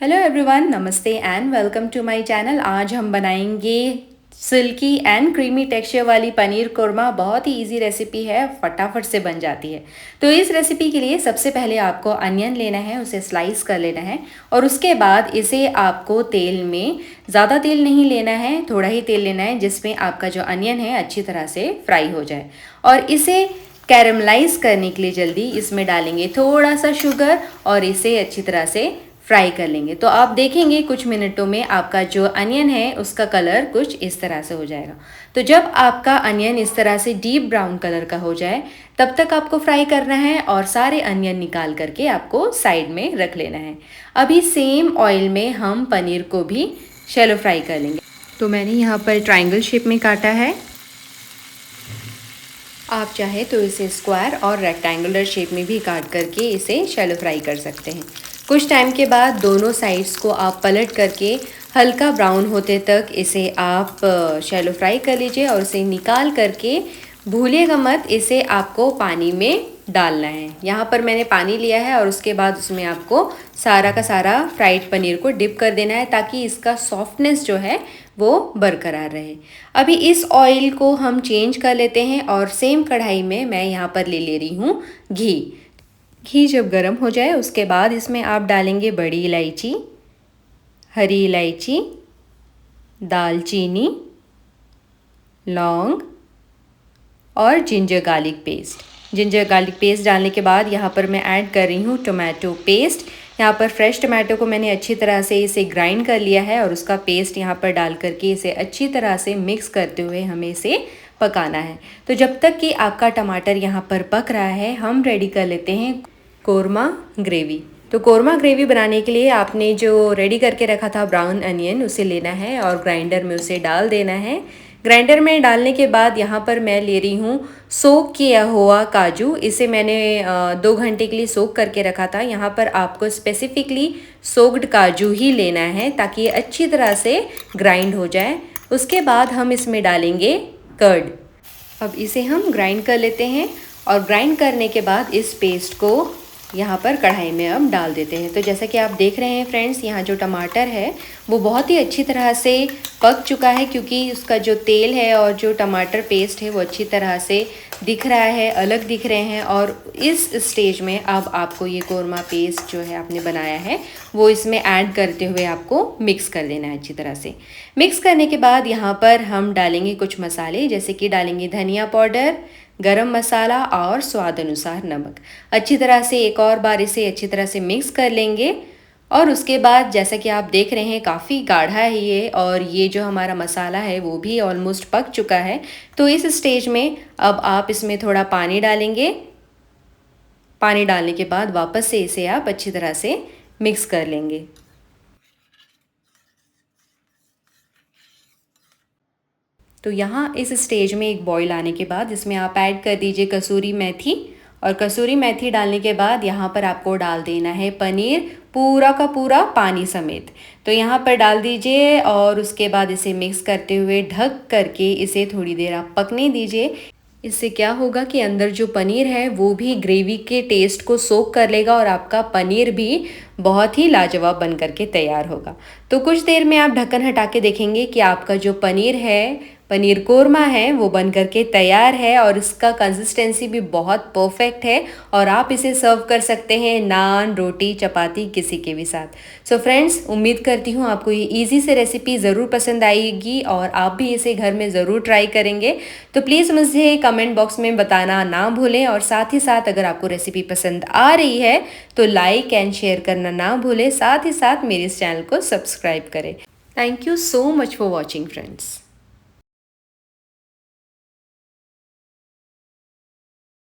Hello everyone, नमस्ते and welcome to my channel. आज हम बनाएंगे सिल्की एंड क्रीमी टेक्सचर वाली पनीर कोरमा। बहुत ही इजी रेसिपी है, फटाफट से बन जाती है। तो इस रेसिपी के लिए सबसे पहले आपको अनियन लेना है, उसे स्लाइस कर लेना है और उसके बाद इसे आपको तेल में, ज़्यादा तेल नहीं लेना है, थोड़ा ही तेल लेना है जिसमें आपका जो अनियन है अच्छी तरह से फ्राई हो जाए। और इसे कैरमलाइज करने के लिए जल्दी इसमें डालेंगे थोड़ा सा शुगर और इसे अच्छी तरह से फ्राई कर लेंगे। तो आप देखेंगे कुछ मिनटों में आपका जो अनियन है उसका कलर कुछ इस तरह से हो जाएगा। तो जब आपका अनियन इस तरह से डीप ब्राउन कलर का हो जाए तब तक आपको फ्राई करना है और सारे अनियन निकाल करके आपको साइड में रख लेना है। अभी सेम ऑयल में हम पनीर को भी शैलो फ्राई कर लेंगे। तो मैंने यहाँ पर ट्रायंगल शेप में काटा है। आप चाहे तो इसे स्क्वायर और रेक्टेंगुलर शेप में भी काट करके इसे शैलो फ्राई कर सकते हैं। कुछ टाइम के बाद दोनों साइड्स को आप पलट करके हल्का ब्राउन होते तक इसे आप शैलो फ्राई कर लीजिए और इसे निकाल करके भूलिएगा मत, इसे आपको पानी में डालना है। यहाँ पर मैंने पानी लिया है और उसके बाद उसमें आपको सारा का सारा फ्राइड पनीर को डिप कर देना है ताकि इसका सॉफ्टनेस जो है वो बरकरार रहे। अभी इस ऑयल को हम चेंज कर लेते हैं और सेम कढ़ाई में मैं यहाँ पर ले रही हूँ घी। घी जब गर्म हो जाए उसके बाद इसमें आप डालेंगे बड़ी इलायची, हरी इलायची, दालचीनी, लौंग और ginger garlic paste. Ginger garlic paste डालने के बाद यहाँ पर मैं ऐड कर रही हूँ टोमेटो पेस्ट। यहाँ पर फ्रेश टोमेटो को मैंने अच्छी तरह से इसे ग्राइंड कर लिया है और उसका पेस्ट यहाँ पर डाल करके इसे अच्छी तरह से मिक्स करते हुए हमें इसे पकाना है। तो जब तक कि आपका टमाटर यहाँ पर पक रहा है हम रेडी कर लेते हैं कोरमा ग्रेवी। तो कोरमा ग्रेवी बनाने के लिए आपने जो रेडी करके रखा था ब्राउन अनियन उसे लेना है और ग्राइंडर में उसे डाल देना है। ग्राइंडर में डालने के बाद यहाँ पर मैं ले रही हूँ सोक किया हुआ काजू। इसे मैंने 2 घंटे के लिए सोक करके रखा था। यहाँ पर आपको स्पेसिफिकली सोक्ड काजू ही लेना है ताकि ये अच्छी तरह से ग्राइंड हो जाए। उसके बाद हम इसमें डालेंगे कर्ड। अब इसे हम ग्राइंड कर लेते हैं और ग्राइंड करने के बाद इस पेस्ट को यहाँ पर कढ़ाई में अब डाल देते हैं। तो जैसा कि आप देख रहे हैं फ्रेंड्स, यहाँ जो टमाटर है वो बहुत ही अच्छी तरह से पक चुका है क्योंकि उसका जो तेल है और जो टमाटर पेस्ट है वो अच्छी तरह से दिख रहा है, अलग दिख रहे हैं। और इस स्टेज में अब आपको ये कोरमा पेस्ट जो है आपने बनाया है वो इसमें ऐड करते हुए आपको मिक्स कर देना है अच्छी तरह से। मिक्स करने के बाद यहाँ पर हम डालेंगे कुछ मसाले, जैसे कि डालेंगे धनिया पाउडर, गरम मसाला और स्वाद अनुसार नमक। अच्छी तरह से एक और बार इसे अच्छी तरह से मिक्स कर लेंगे और उसके बाद जैसा कि आप देख रहे हैं काफ़ी गाढ़ा है ये और ये जो हमारा मसाला है वो भी ऑलमोस्ट पक चुका है। तो इस स्टेज में अब आप इसमें थोड़ा पानी डालेंगे। पानी डालने के बाद वापस से इसे आप अच्छी तरह से मिक्स कर लेंगे। तो यहाँ इस स्टेज में एक बॉईल आने के बाद इसमें आप ऐड कर दीजिए कसूरी मेथी और कसूरी मेथी डालने के बाद यहाँ पर आपको डाल देना है पनीर पूरा का पूरा पानी समेत। तो यहाँ पर डाल दीजिए और उसके बाद इसे मिक्स करते हुए ढक करके इसे थोड़ी देर आप पकने दीजिए। इससे क्या होगा कि अंदर जो पनीर है वो भी ग्रेवी के टेस्ट को सोक कर लेगा और आपका पनीर भी बहुत ही लाजवाब बन करके तैयार होगा। तो कुछ देर में आप ढक्कन हटा के देखेंगे कि आपका जो पनीर है, पनीर कोरमा है, वो बन करके तैयार है और इसका कंसिस्टेंसी भी बहुत परफेक्ट है और आप इसे सर्व कर सकते हैं नान, रोटी, चपाती किसी के भी साथ। सो फ्रेंड्स, उम्मीद करती हूँ आपको ये इजी से रेसिपी ज़रूर पसंद आएगी और आप भी इसे घर में ज़रूर ट्राई करेंगे। तो प्लीज़ मुझे कमेंट बॉक्स में बताना ना भूलें और साथ ही साथ अगर आपको रेसिपी पसंद आ रही है तो लाइक एंड शेयर करना ना भूलें। साथ ही साथ मेरे इस चैनल को सब्सक्राइब करें। Thank you so much for watching friends.